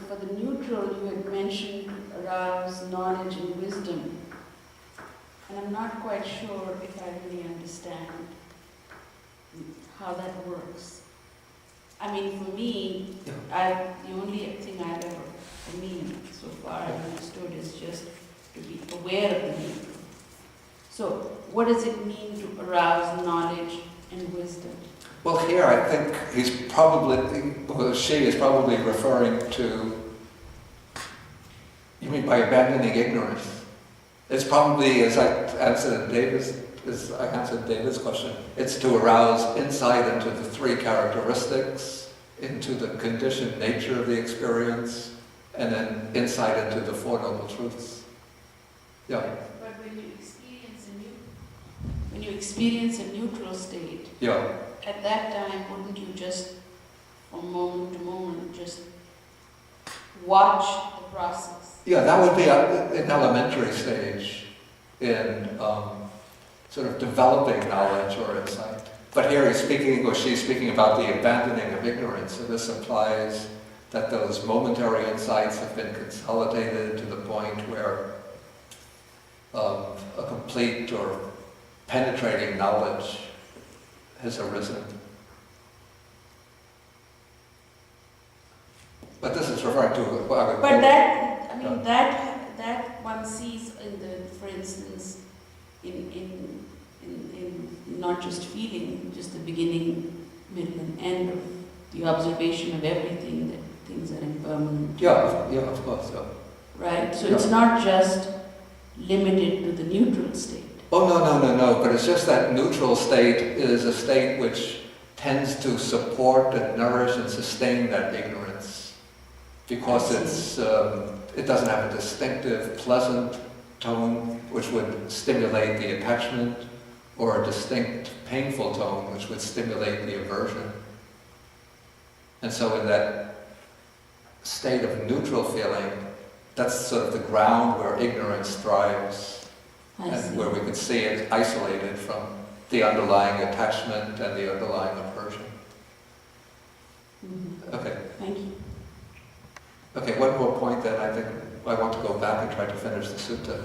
for the neutral, you had mentioned arouse knowledge and wisdom. And I'm not quite sure if I really understand how that works. I mean, for me, the only thing I've ever, for me, so far I've understood is just to be aware of the neutral. So, what does it mean to arouse knowledge and wisdom? Well, here I think she is probably referring to, you mean by abandoning ignorance? It's probably, as I answered David's question, it's to arouse insight into the three characteristics, into the conditioned nature of the experience, and then insight into the Four Noble Truths. Yeah. But when you experience a neutral state, at that time, wouldn't you just, from moment to moment, just watch the process? Yeah, that would be an elementary stage in sort of developing knowledge or insight. But here she's speaking about the abandoning of ignorance. So this implies that those momentary insights have been consolidated to the point where a complete or penetrating knowledge has arisen. But this is referring to... But that, I mean, that one sees in the, for instance, in not just feeling, just the beginning, middle and end of the observation of everything, that things are impermanent. Yeah, of course, yeah. Right? So it's not just limited to the neutral state. Oh, no, but it's just that neutral state is a state which tends to support and nourish and sustain that ignorance. Because it doesn't have a distinctive, pleasant tone which would stimulate the attachment, or a distinct, painful tone which would stimulate the aversion. And so in that state of neutral feeling, that's sort of the ground where ignorance thrives, and where we could see it isolated from the underlying attachment and the underlying aversion. Mm-hmm. Okay. Thank you. Okay, one more point then. I think I want to go back and try to finish the sutta.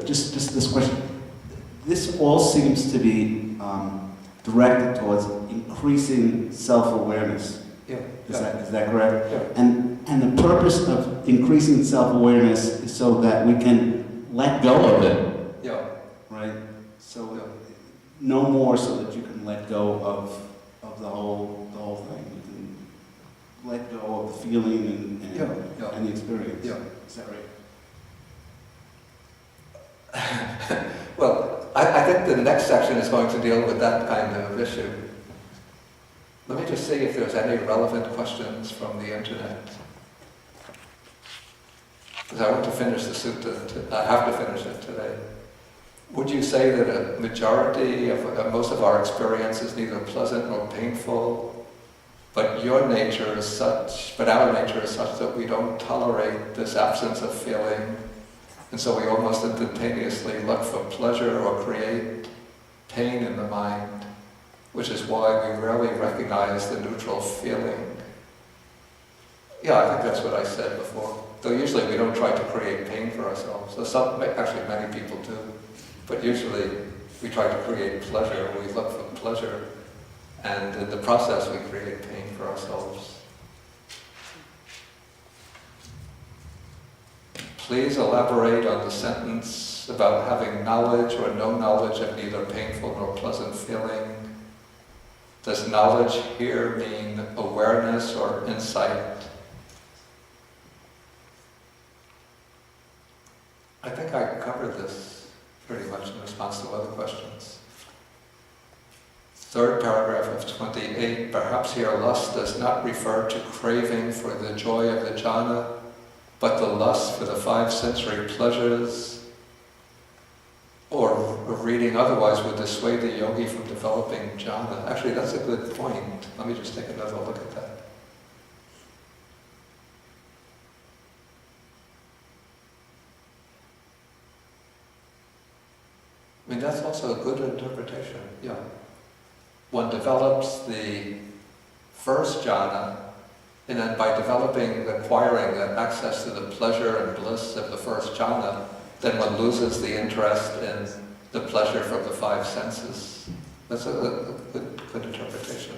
Just this question. This all seems to be directed towards increasing self-awareness. Yeah. Is that correct? Yeah. And the purpose of increasing self-awareness is so that we can let go of it. Yeah. Right? So no more, so that you can let go of the whole thing. You can let go of the feeling and the experience. Yeah. Is that right? Well, I think the next section is going to deal with that kind of issue. Let me just see if there's any relevant questions from the internet. Because I want to finish the sutta, I have to finish it today. Would you say that a majority of, most of our experience is neither pleasant nor painful, but our nature is such that we don't tolerate this absence of feeling, and so we almost instantaneously look for pleasure or create pain in the mind, which is why we rarely recognize the neutral feeling. Yeah, I think that's what I said before. Though usually we don't try to create pain for ourselves. So actually many people do. But usually we try to create pleasure, we look for pleasure, and in the process we create pain for ourselves. Please elaborate on the sentence about having knowledge or no knowledge of neither painful nor pleasant feeling. Does knowledge here mean awareness or insight? I think I covered this pretty much in response to other questions. Third paragraph of 28, perhaps here lust does not refer to craving for the joy of the jhana, but the lust for the 5 sensory pleasures, or reading otherwise would dissuade the yogi from developing jhana. Actually, that's a good point. Let me just take another look at that. I mean, that's also a good interpretation, yeah. One develops the first jhana And then by developing, acquiring that access to the pleasure and bliss of the first jhana, then one loses the interest in the pleasure from the five senses. That's a good interpretation.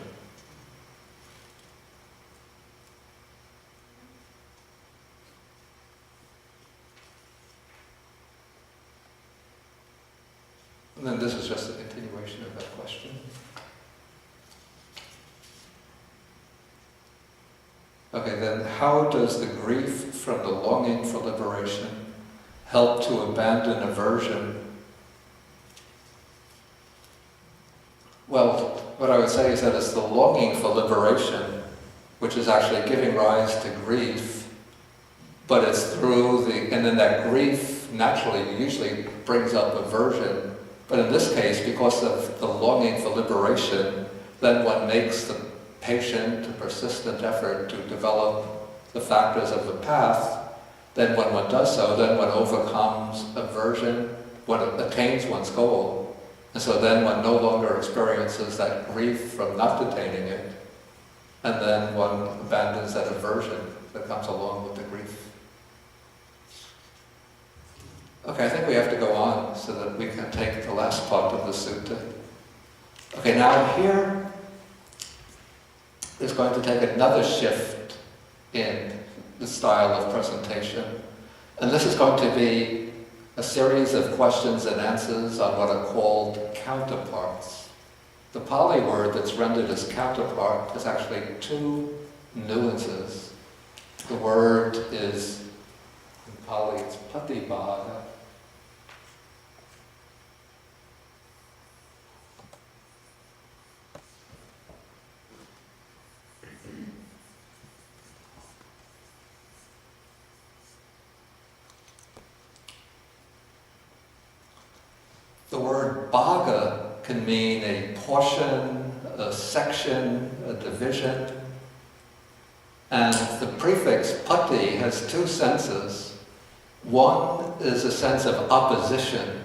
And then this is just a continuation of that question. Okay, then how does the grief from the longing for liberation help to abandon aversion? Well, what I would say is that it's the longing for liberation which is actually giving rise to grief, but it's through and then that grief naturally usually brings up aversion. But in this case, because of the longing for liberation, then one makes the patient, persistent effort to develop the factors of the path. Then when one does so, then one overcomes aversion, one attains one's goal. And so then one no longer experiences that grief from not attaining it. And then one abandons that aversion that comes along with the grief. Okay, I think we have to go on so that we can take the last part of the sutta. Okay, now here is going to take another shift in the style of presentation. And this is going to be a series of questions and answers on what are called counterparts. The Pali word that's rendered as counterpart is actually two nuances. The word is, in Pali it's patibhaga. The word bhaga can mean a portion, a section, a division. And the prefix pati has two senses. One is a sense of opposition.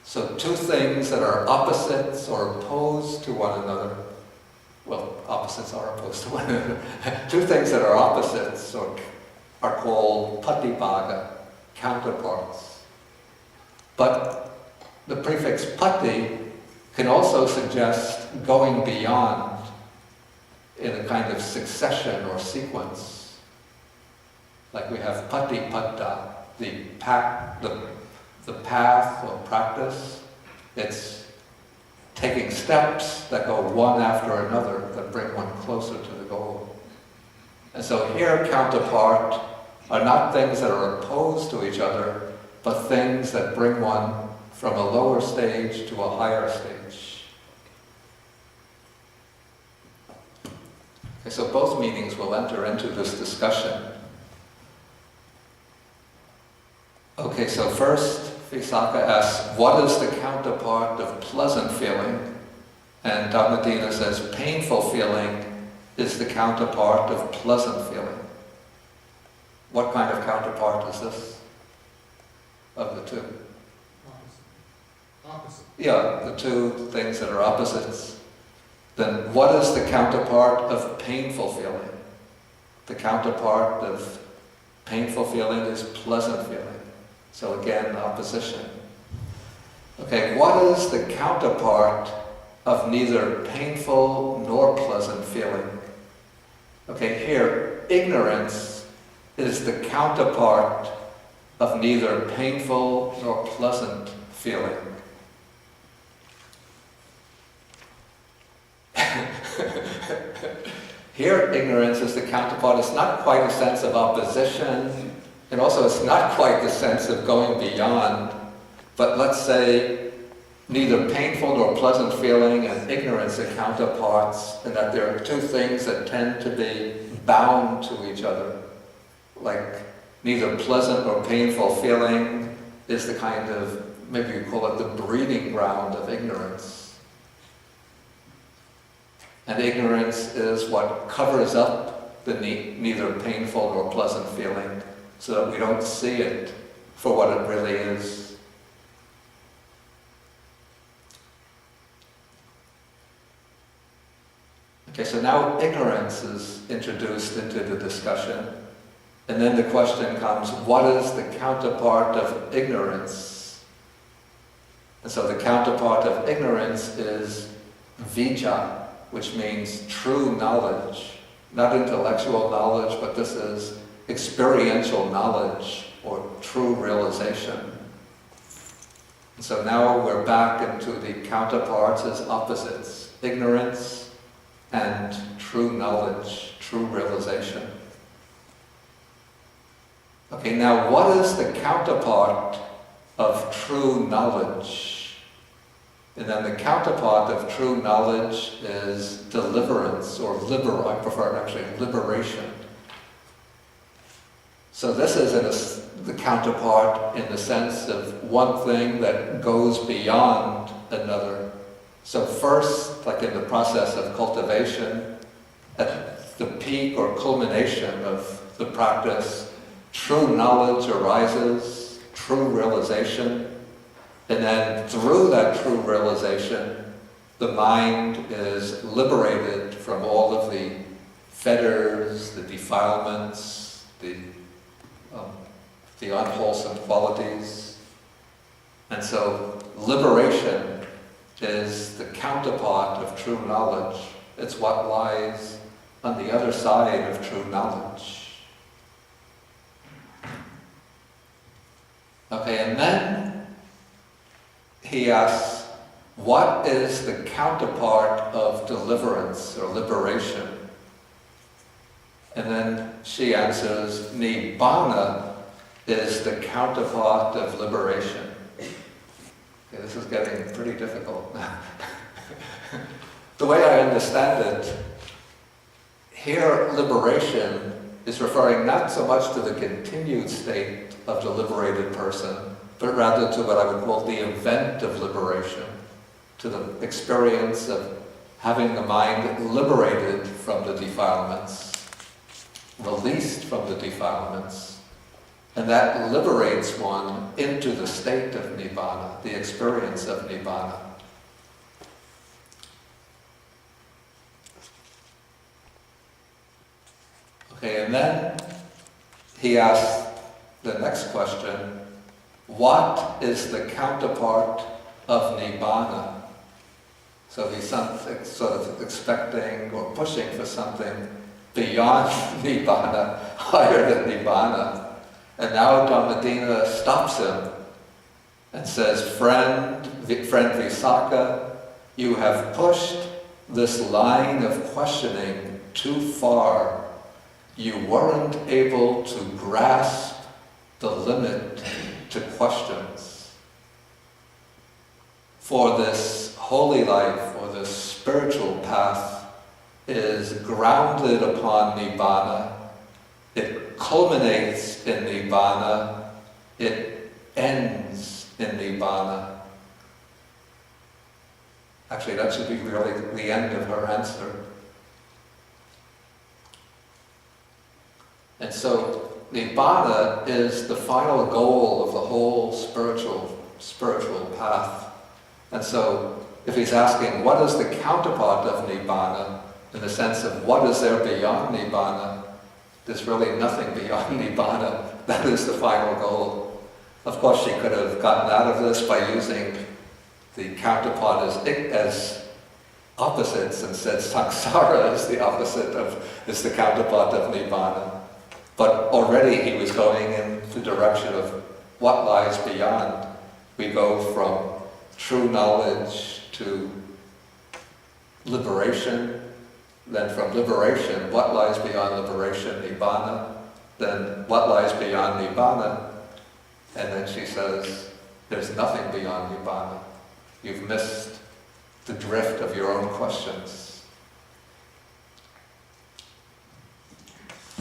So two things that are opposites or opposed to one another. Well, opposites are opposed to one another. Two things that are opposites are called patibhaga, counterparts. But the prefix pati can also suggest going beyond in a kind of succession or sequence. Like we have patipada, the path or practice. It's taking steps that go one after another that bring one closer to the goal. And so here counterpart are not things that are opposed to each other, but things that bring one from a lower stage to a higher stage. Okay, so both meanings will enter into this discussion. Okay, so first, Visakha asks, what is the counterpart of pleasant feeling? And Dhammadinna says, painful feeling is the counterpart of pleasant feeling. What kind of counterpart is this of the two? Opposite. Yeah, the two things that are opposites. Then what is the counterpart of painful feeling? The counterpart of painful feeling is pleasant feeling. So again, opposition. Okay, what is the counterpart of neither painful nor pleasant feeling? Okay, here, ignorance is the counterpart of neither painful nor pleasant feeling. Here, ignorance is the counterpart. It's not quite a sense of opposition, and also it's not quite the sense of going beyond, but let's say neither painful nor pleasant feeling and ignorance are counterparts, and that there are two things that tend to be bound to each other. Like neither pleasant nor painful feeling is the kind of, maybe you call it the breeding ground of ignorance. And ignorance is what covers up the neither painful nor pleasant feeling so that we don't see it for what it really is. Okay, so now ignorance is introduced into the discussion. And then the question comes, what is the counterpart of ignorance? And so the counterpart of ignorance is vijja, which means true knowledge. Not intellectual knowledge, but this is experiential knowledge or true realization. And so now we're back into the counterparts as opposites, ignorance and true knowledge, true realization. Okay, now what is the counterpart of true knowledge? And then the counterpart of true knowledge is deliverance, or I prefer actually liberation. So this is the counterpart in the sense of one thing that goes beyond another. So first, like in the process of cultivation, at the peak or culmination of the practice, true knowledge arises, true realization, and then through that true realization, the mind is liberated from all of the fetters, the defilements, the unwholesome qualities. And so liberation is the counterpart of true knowledge. It's what lies on the other side of true knowledge. Okay, and then he asks, what is the counterpart of deliverance or liberation? And then she answers, Nibbana is the counterpart of liberation. Okay, this is getting pretty difficult. The way I understand it, here liberation is referring not so much to the continued state of the liberated person, but rather to what I would call the event of liberation, to the experience of having the mind liberated from the defilements, released from the defilements, and that liberates one into the state of Nibbana, the experience of Nibbana. Okay, and then he asks the next question, what is the counterpart of Nibbana? So he's sort of expecting or pushing for something beyond Nibbana, higher than Nibbana. And now Dhammadinna stops him and says, friend Visakha, you have pushed this line of questioning too far. You weren't able to grasp the limit to questions. For this holy life, or this spiritual path, is grounded upon Nibbana. It culminates in Nibbana. It ends in Nibbana. Actually, that should be really the end of her answer. And so, Nibbana is the final goal of the whole spiritual path. And so, if he's asking, what is the counterpart of Nibbana, in the sense of what is there beyond Nibbana, there's really nothing beyond Nibbana. That is the final goal. Of course, she could have gotten out of this by using the counterpart as opposites and said samsara is the is the counterpart of Nibbana. But already he was going in the direction of what lies beyond. We go from true knowledge to liberation, then from liberation, what lies beyond liberation, Nibbana, then what lies beyond Nibbana, and then she says, there's nothing beyond Nibbana. You've missed the drift of your own questions.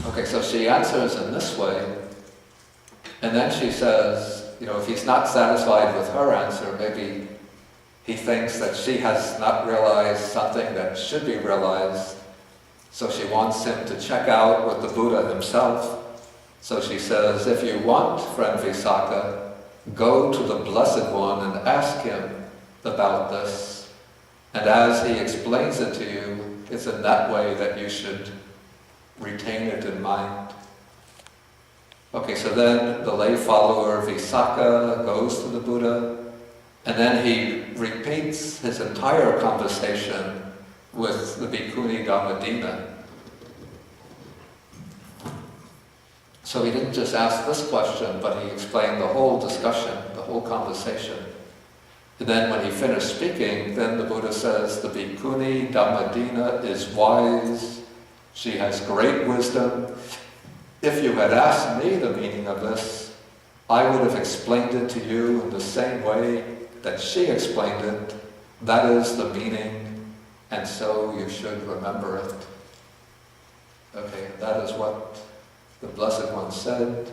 Okay, so she answers in this way, and then she says, if he's not satisfied with her answer, maybe he thinks that she has not realized something that should be realized, so she wants him to check out with the Buddha himself. So she says, if you want, friend Visakha, go to the Blessed One and ask him about this, and as he explains it to you, it's in that way that you should retain it in mind. Okay, so then the lay follower Visakha goes to the Buddha, and then he repeats his entire conversation with the Bhikkhuni Dhammadinna. So he didn't just ask this question, but he explained the whole discussion, the whole conversation. And then when he finished speaking, then the Buddha says, the Bhikkhuni Dhammadinna is wise, she has great wisdom. If you had asked me the meaning of this, I would have explained it to you in the same way that she explained it. That is the meaning, and so you should remember it. Okay, that is what the Blessed One said,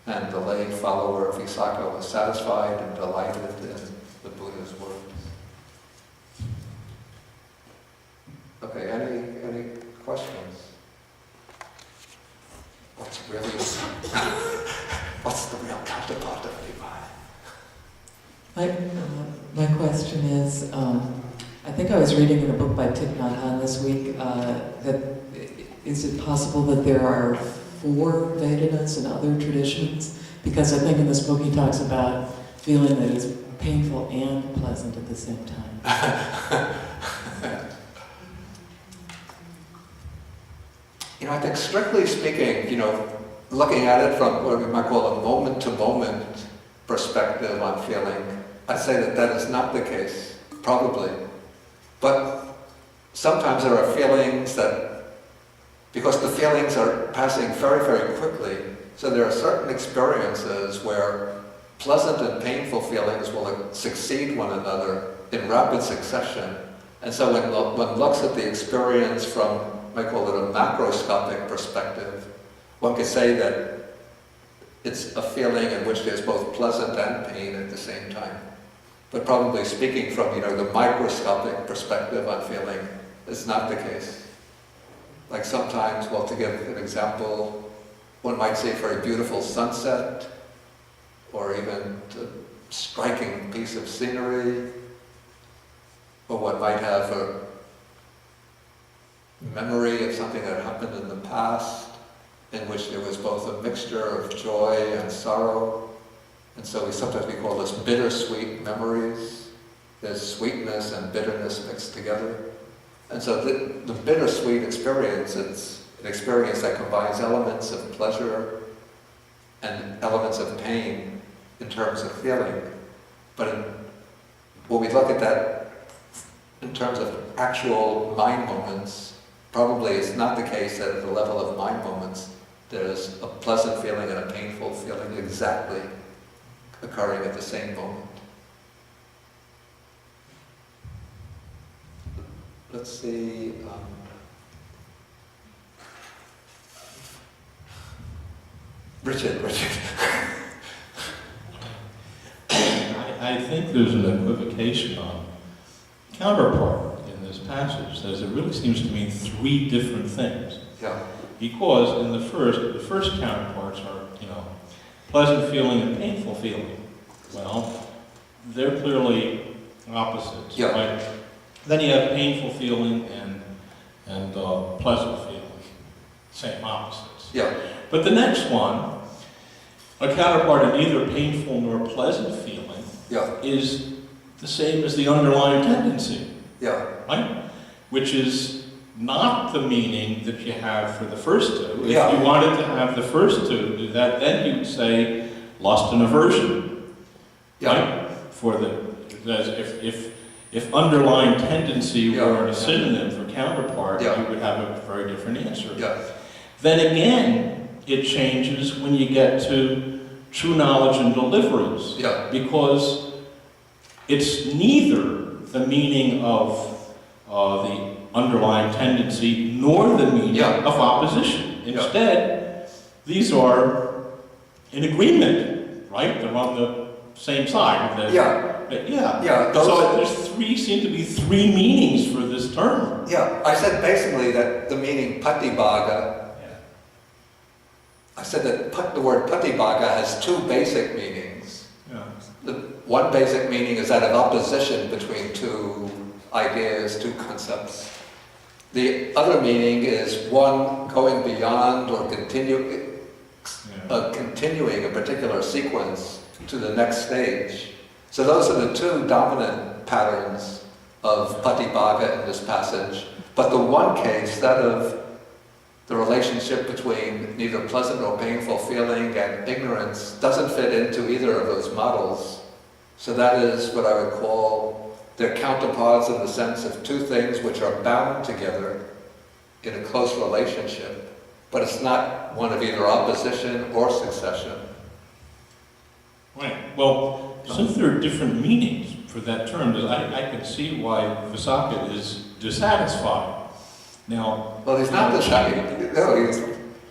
and the lay follower of Visakha was satisfied and delighted in the Buddha's words. Okay, any questions? What's the real counterpart of Levi? My question is, I think I was reading in a book by Thich Nhat Hanh this week that is it possible that there are 4 Vedanas and other traditions? Because I think in this book he talks about feeling that it's painful and pleasant at the same time. I think strictly speaking, looking at it from what we might call a moment-to-moment perspective on feeling, I'd say that is not the case, probably. But sometimes there are feelings that, because the feelings are passing very, very quickly, so there are certain experiences where pleasant and painful feelings will succeed one another in rapid succession. And so when one looks at the experience from, I might call it a macroscopic perspective, one could say that it's a feeling in which there's both pleasant and pain at the same time. But probably speaking from, the microscopic perspective on feeling, it's not the case. Like sometimes, well, to give an example, one might see a very beautiful sunset, or even a striking piece of scenery, or one might have a memory of something that happened in the past, in which there was both a mixture of joy and sorrow. And so sometimes we call this bittersweet memories. There's sweetness and bitterness mixed together. And so the bittersweet experience, it's an experience that combines elements of pleasure and elements of pain in terms of feeling. But when we look at that in terms of actual mind moments, probably it's not the case that at the level of mind moments there's a pleasant feeling and a painful feeling exactly occurring at the same moment. Let's see. Richard. I think there's an equivocation on counterpart in this passage, as it really seems to mean 3 different things. Yeah. Because in the first counterparts are, pleasant feeling and painful feeling. Well, they're clearly opposites, yeah. Right? Then you have painful feeling and pleasant feeling, same opposites. Yeah. But the next one, a counterpart in neither painful nor pleasant feeling, yeah. is the same as the underlying tendency, Yeah. right? Which is not the meaning that you have for the first 2. If Yeah. you wanted to have the first 2 do that, then you'd say lust and aversion, Yeah. right? Because if underlying tendency Yeah. were a synonym for counterpart, Yeah. you would have a very different answer. Yeah. Then again, it changes when you get to true knowledge and deliverance. Yeah. Because it's neither the meaning of the underlying tendency nor the meaning Yeah. of opposition. Instead, these are in agreement, right? They're on the same side. Yeah. Yeah. Yeah. So seem to be 3 meanings for this term. Yeah. I said basically that the meaning patibhaga, I said that the word patibhaga has 2 basic meanings. Yeah. The one basic meaning is that of opposition between 2 ideas, 2 concepts. The other meaning is one going beyond or continuing a particular sequence to the next stage. So those are the two dominant patterns of Patibhaga in this passage. But the one case, that of the relationship between neither pleasant nor painful feeling and ignorance, doesn't fit into either of those models. So that is what I would call their counterparts in the sense of two things which are bound together in a close relationship, but it's not one of either opposition or succession. Right. Well, since there are different meanings for that term, I can see why Visakha is dissatisfied. Now, Well, he's not dissatisfied. No, he's...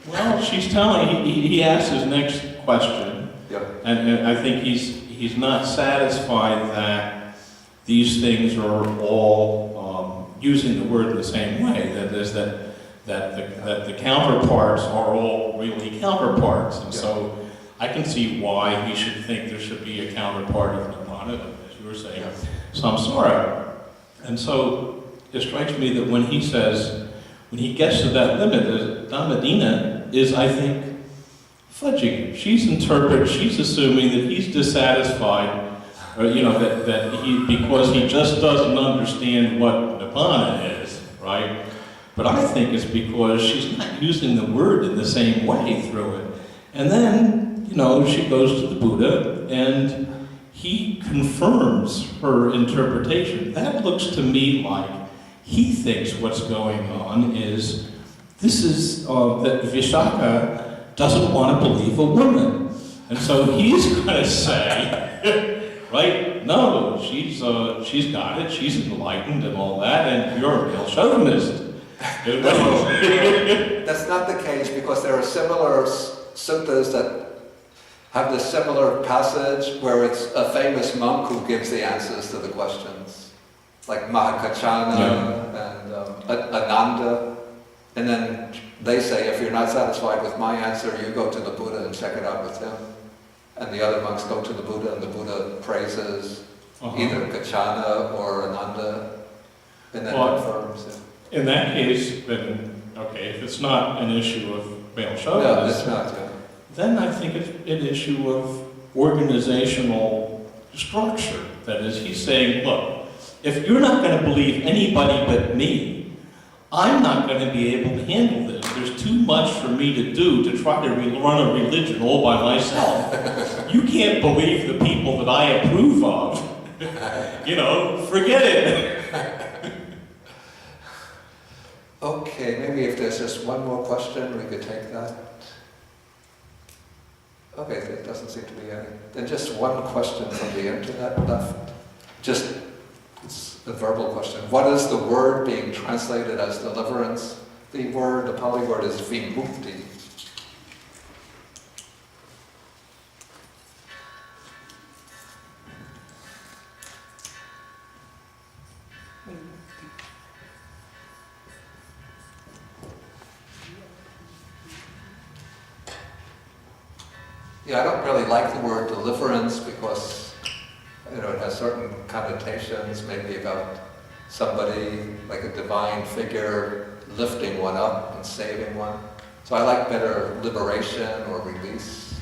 Well, she's telling, he asks his next question, Yep. and I think he's not satisfied that these things are all using the word in the same way. That is that the counterparts are all really counterparts, and so I can see why he should think there should be a counterpart of Nibbana, as you were saying, samsara. And so it strikes me that when he gets to that limit, Dhammadinna is, I think, fudging him. She's assuming that he's dissatisfied, or, that because he just doesn't understand what Nibbana is, right? But I think it's because she's not using the word in the same way through it. And then, she goes to the Buddha, and he confirms her interpretation. That looks to me like he thinks what's going on is, that Visakha doesn't want to believe a woman. And so he's going to say, right, no, she's got it, she's enlightened and all that, and you're a real chauvinist. That's not the case, because there are similar suttas that have this similar passage where it's a famous monk who gives the answers to the questions, like Mahakachana and Ananda. And then they say, if you're not satisfied with my answer, you go to the Buddha and check it out with him. And the other monks go to the Buddha, and the Buddha praises either Kachana or Ananda, and then confirms it. In that case, then, okay, if it's not an issue of male chauvinism, No, it's not, then I think it's an issue of organizational structure. That is, he's saying, look, if you're not going to believe anybody but me, I'm not going to be able to handle this. There's too much for me to do to try to run a religion all by myself. You can't believe the people that I approve of. Forget it. Okay, maybe if there's just one more question, we could take that. Okay, there doesn't seem to be any. Then just one question from the internet left. It's a verbal question. What is the word being translated as deliverance? The Pali word is vimukti. Yeah, I don't really like the word deliverance because, it has certain connotations, maybe about somebody, like a divine figure, lifting one up and saving one. So I like better liberation or release.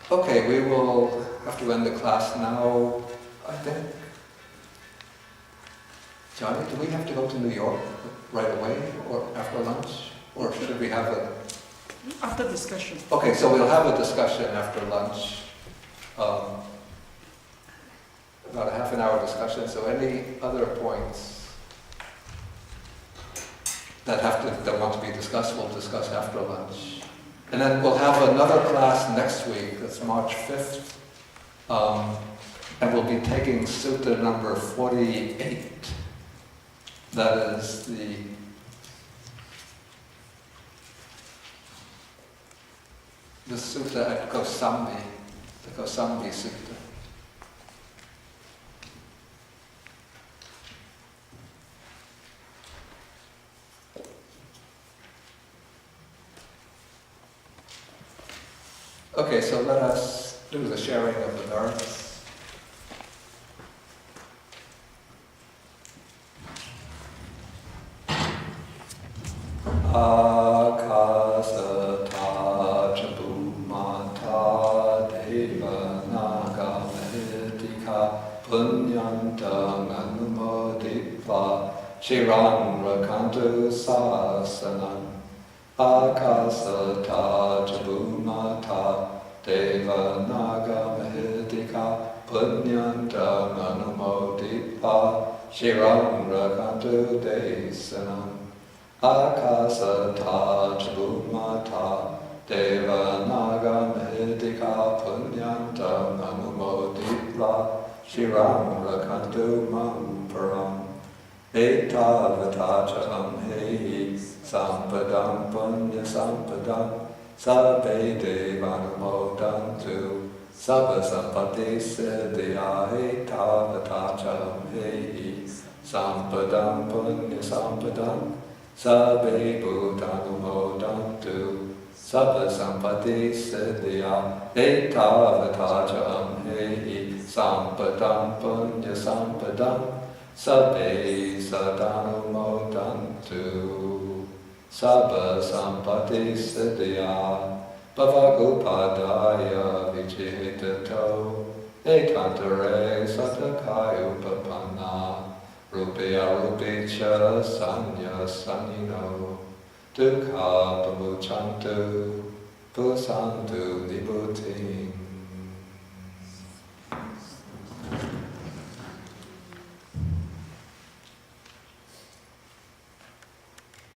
Okay, we will have to end the class now, I think. Johnny, do we have to go to New York right away or after lunch? Or should we have after discussion? Okay, so we'll have a discussion after lunch. About a half an hour discussion. So any other points that want to be discussed, we'll discuss after lunch. And then we'll have another class next week. That's March 5th. And we'll be taking Sutta number 48. That is the sutta at Kosambi, the Kosambi Sutta. Okay, so let us do the sharing of the merits. Akasata Chabumata Deva Naga Mahitika Punyantam Anumoditva Shiran Rakantu Sasanam Akasata Chabumata Deva Naga Mahitika Punyantam Anumoditva Shiran Rakantu Desanam Akasata Chabumata Deva Naga Mahidika Punyantam Anumoditva Shiram Rakantu Mamparam Etavatajam Hei Sampadam Punya Sampadam Sabbe Devanumodantu Sabba Sampati Siddhya Etavatajam Hei Sampadam Punya Sampadam Sabbe Bhutanumodhantu Sabba Sampati Siddhya Etavatajam Hei Sampadam Punya Sampadam Sabbe Sadanumodhantu Sabba Sampati Siddhya Bhavagupadaya Vichitato Ekantare Satakayupapanna Rupeya Rupecha Sanya Sanino Dukha Pamuchantu Pusantu Nibutim